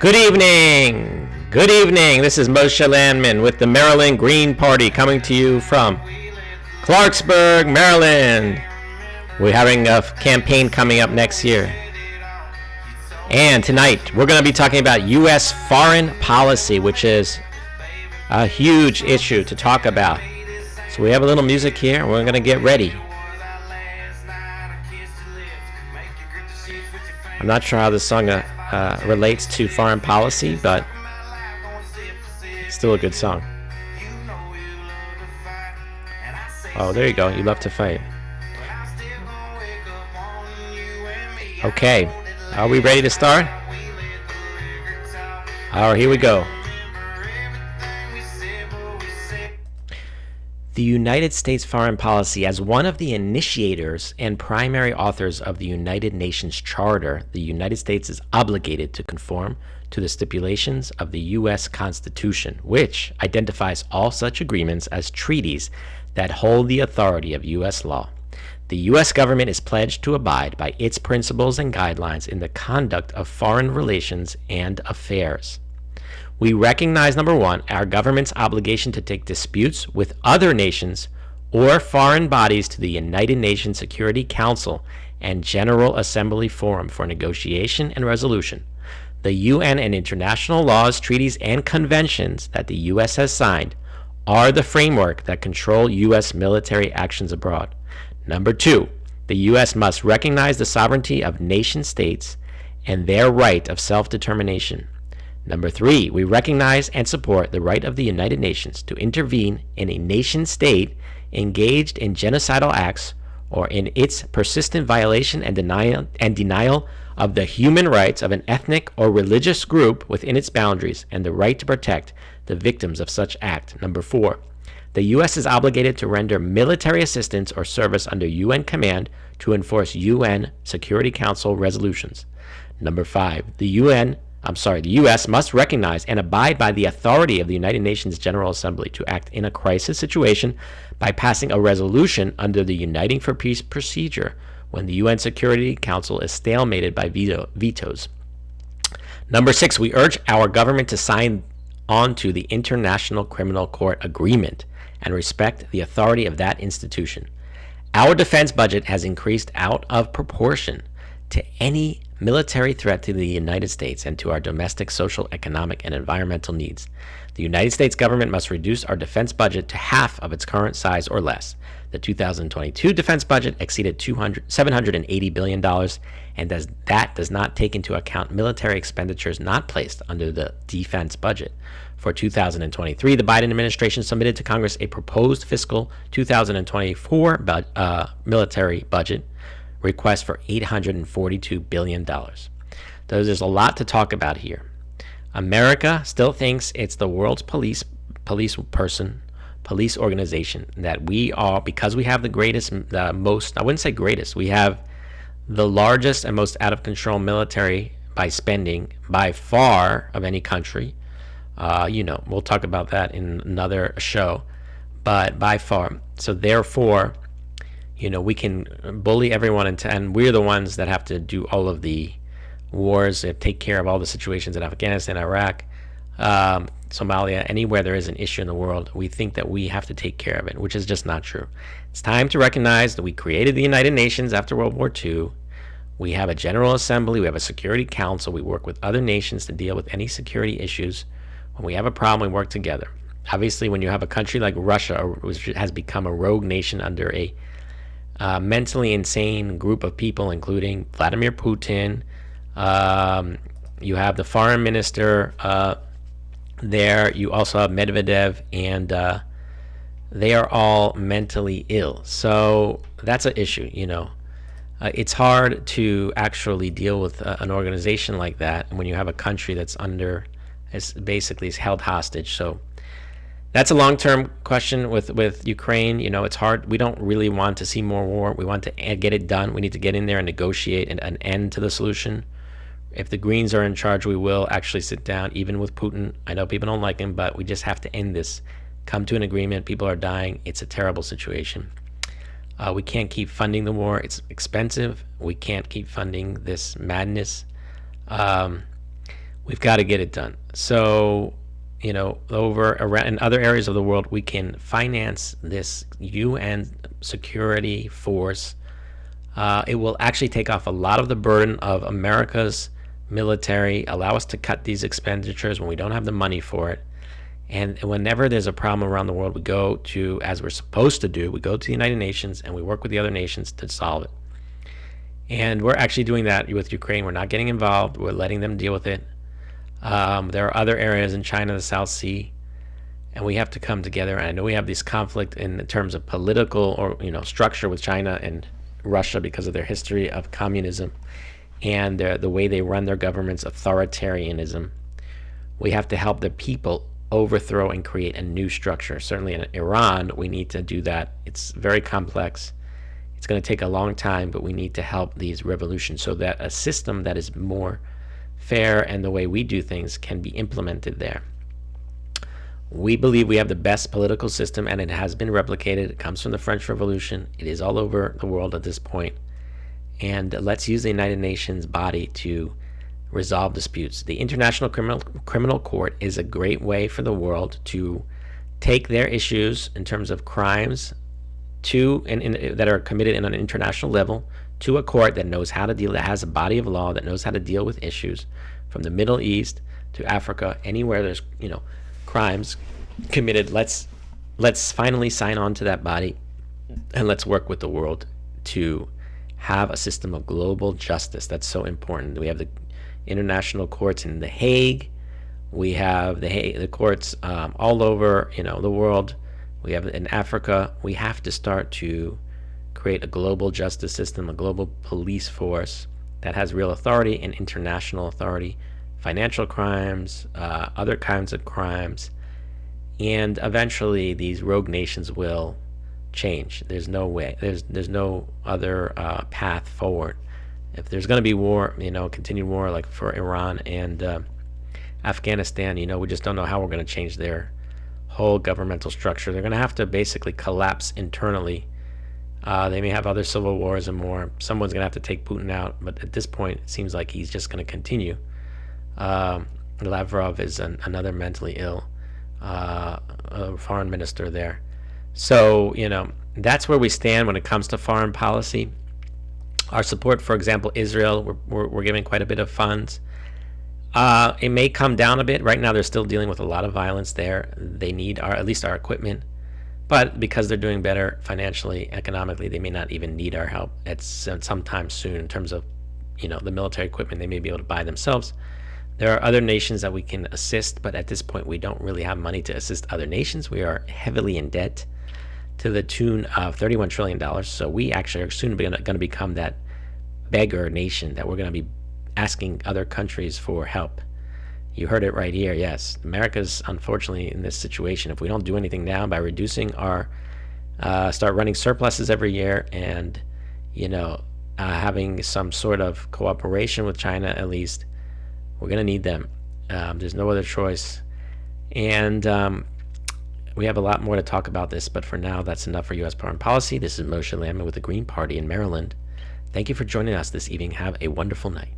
Good evening. Good evening. This is Moshe Landman with the Maryland Green Party coming to you from Clarksburg, Maryland. We're having a campaign coming up next year. And tonight we're going to be talking about U.S. foreign policy, which is a huge issue to talk about. So we have a little music here and we're going to get ready. I'm not sure how this song relates to foreign policy, but it's still a good song. Oh, there you go. You love to fight. Okay. Are we ready to start? All right, here we go. The United States foreign policy, as one of the initiators and primary authors of the United Nations Charter, the United States is obligated to conform to the stipulations of the U.S. Constitution, which identifies all such agreements as treaties that hold the authority of U.S. law. The U.S. government is pledged to abide by its principles and guidelines in the conduct of foreign relations and affairs. We recognize, number one, our government's obligation to take disputes with other nations or foreign bodies to the United Nations Security Council and General Assembly Forum for negotiation and resolution. The UN and international laws, treaties, and conventions that the U.S. has signed are the framework that control U.S. military actions abroad. Number two, the U.S. must recognize the sovereignty of nation states and their right of self-determination. Number three, we recognize and support the right of the United Nations to intervene in a nation state engaged in genocidal acts or in its persistent violation and denial of the human rights of an ethnic or religious group within its boundaries, and the right to protect the victims of such act. Number four, the U.S. is obligated to render military assistance or service under UN command to enforce UN Security Council resolutions. Number five, the U.S. must recognize and abide by the authority of the United Nations General Assembly to act in a crisis situation by passing a resolution under the Uniting for Peace procedure when the UN Security Council is stalemated by vetoes. Number six, we urge our government to sign on to the International Criminal Court Agreement and respect the authority of that institution. Our defense budget has increased out of proportion to any military threat to the United States and to our domestic, social, economic, and environmental needs. The United States government must reduce our defense budget to half of its current size or less. The 2022 defense budget exceeded $780 billion, and that does not take into account military expenditures not placed under the defense budget. For 2023, the Biden administration submitted to Congress a proposed fiscal 2024 military budget request for $842 billion. There's a lot to talk about here. America still thinks it's the world's police organization, that we are, because we have the most, I wouldn't say greatest, we have the largest and most out of control military by spending by far of any country. We'll talk about that in another show, but by far. So therefore, we can bully everyone, and we're the ones that have to do all of the wars, take care of all the situations in Afghanistan, Iraq, Somalia, anywhere there is an issue in the world. We think that we have to take care of it, which is just not true. It's time to recognize that we created the United Nations after World War II. We have a General Assembly. We have a Security Council. We work with other nations to deal with any security issues. When we have a problem, we work together. Obviously, when you have a country like Russia, which has become a rogue nation under a mentally insane group of people, including Vladimir Putin. You have the foreign minister there. You also have Medvedev, and they are all mentally ill. So that's an issue, It's hard to actually deal with an organization like that when you have a country that's basically held hostage. So that's a long-term question with Ukraine. It's hard. We don't really want to see more war. We want to get it done. We need to get in there and negotiate an end to the solution. If the Greens are in charge, we will actually sit down, even with Putin. I know people don't like him, but we just have to end this. Come to an agreement. People are dying. It's a terrible situation. We can't keep funding the war. It's expensive. We can't keep funding this madness. We've got to get it done. So, over around in other areas of the world, we can finance this UN security force. It will actually take off a lot of the burden of America's military, allow us to cut these expenditures when we don't have the money for it. And whenever there's a problem around the world, we go to, as we're supposed to do, we go to the United Nations and we work with the other nations to solve it. And we're actually doing that with Ukraine. We're not getting involved. We're letting them deal with it. There are other areas in China, the South Sea, and we have to come together. And I know we have this conflict in terms of political or structure with China and Russia because of their history of communism and the way they run their governments, authoritarianism. We have to help the people overthrow and create a new structure. Certainly in Iran, we need to do that. It's very complex. It's going to take a long time, but we need to help these revolutions so that a system that is more fair and the way we do things can be implemented there. We believe we have the best political system, and it has been replicated. It comes from the French Revolution. It is all over the world at this point. And let's use the United Nations body to resolve disputes. The International Criminal Court is a great way for the world to take their issues in terms of crimes that are committed in an international level to a court that knows how to deal, that has a body of law that knows how to deal with issues from the Middle East to Africa, anywhere there's crimes committed. Let's finally sign on to that body, and let's work with the world to have a system of global justice. That's so important. We have the international courts in The Hague. We have the courts all over the world. We have in Africa. We have to start to create a global justice system, a global police force that has real authority and international authority, financial crimes, other kinds of crimes, and eventually these rogue nations will change. There's no way. There's no other path forward. If there's going to be war, continued war like for Iran and Afghanistan, we just don't know how we're going to change their whole governmental structure. They're going to have to basically collapse internally. They may have other civil wars and more. Someone's going to have to take Putin out, but at this point, it seems like he's just going to continue. Lavrov is another mentally ill foreign minister there. So, that's where we stand when it comes to foreign policy. Our support, for example, Israel, we're giving quite a bit of funds. It may come down a bit. Right now, they're still dealing with a lot of violence there. They need at least our equipment. But because they're doing better financially, economically, they may not even need our help at sometime soon in terms of, the military equipment they may be able to buy themselves. There are other nations that we can assist, but at this point, we don't really have money to assist other nations. We are heavily in debt to the tune of $31 trillion. So we actually are soon going to become that beggar nation that we're going to be asking other countries for help. You heard it right here. Yes, America's unfortunately in this situation. If we don't do anything now by reducing our, start running surpluses every year and, having some sort of cooperation with China at least, we're going to need them. There's no other choice. And we have a lot more to talk about this, but for now, that's enough for U.S. foreign policy. This is Moshe Landman with the Green Party in Maryland. Thank you for joining us this evening. Have a wonderful night.